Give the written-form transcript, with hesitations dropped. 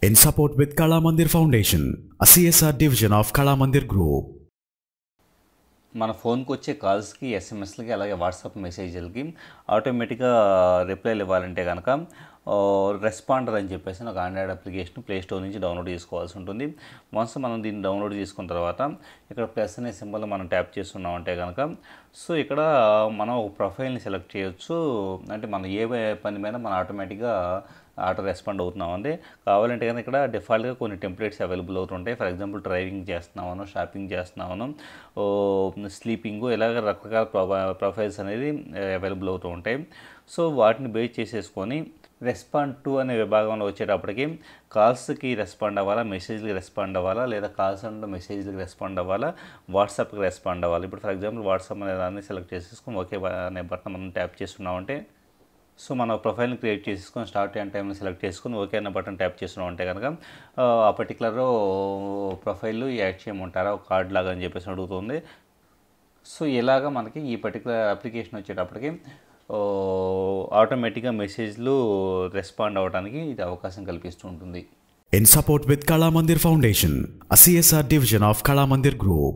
in support with Kala Mandir Foundation, a CSR division of Kala Mandir Group. మన ఫోన్కి వచ్చే కాల్స్కి ఎస్ఎంఎస్లకి అలాగే WhatsApp మెసేజ్లకి ఆటోమేటిక్గా రిప్లైలు ఇవ్వాలంటే కనుక రెస్పాండర్ అని చెప్పేసి ఒక ఆండ్రాయిడ్ అప్లికేషన్ ప్లే స్టోర్ నుంచి డౌన్లోడ్ చేసుకోవాల్సి ఉంటుంది. వన్స్ మనం దీన్ని డౌన్లోడ్ చేసుకున్న తర్వాత ఇక్కడ ప్లస్ అనే సింబల్ మనం ట్యాప్ చేస్తున్నామంటే కనుక సో ఇక్కడ మనం ఒక ప్రొఫైల్ని సెలెక్ట్ చేయొచ్చు. అంటే మనం ఏ పని మీద మనం ఆటోమేటిక్గా ఆటో రెస్పాండ్ అవుతున్నామండి. కావాలంటే కనుక ఇక్కడ డిఫాల్ట్గా కొన్ని టెంప్లెట్స్ అవైలబుల్ అవుతుంటాయి. ఫర్ ఎగ్జాంపుల్ డ్రైవింగ్ చేస్తున్నాను, షాపింగ్ చేస్తున్నాను, స్లీపింగు, ఇలాగ రకరకాల ప్రొఫైల్స్ అనేది అవైలబుల్ అవుతూ ఉంటాయి. సో వాటిని బేస్ చేసేసుకొని రెస్పాండ్ టు అనే విభాగంలో వచ్చేటప్పటికి కాల్స్కి రెస్పాండ్ అవ్వాలా, మెసేజ్కి రెస్పాండ్ అవ్వాలా, లేదా కాల్స్ అండ్ మెసేజ్కి రెస్పాండ్ అవ్వాలా, వాట్సాప్కి రెస్పాండ్ అవ్వాలి. ఇప్పుడు ఫర్ ఎగ్జాంపుల్ వాట్సాప్ అనే దాన్ని సెలెక్ట్ చేసేసుకొని ఓకే అనే బటన్ మనం ట్యాప్ చేస్తున్నామంటే సో మన ప్రొఫైల్ని క్రియేట్ చేసుకొని స్టార్ట్ అండ్ టైంని సెలెక్ట్ చేసుకొని ఓకే అన్న బటన్ ట్యాప్ చేస్తున్నాం అంటే కనుక ఆ పర్టికులర్ ప్రొఫైల్ యాడ్ చేయమంటారా ఒక కార్డ్ లాగా అని చెప్పేసి అడుగుతుంది. సో ఇలాగా మనకి ఈ పర్టికులర్ అప్లికేషన్ వచ్చేటప్పటికి ఆటోమేటిక్గా మెసేజ్లు రెస్పాండ్ అవ్వడానికి ఇది అవకాశం కల్పిస్తూ ఉంటుంది. In support with Kala Mandir Foundation, a CSR division of Kala Mandir Group.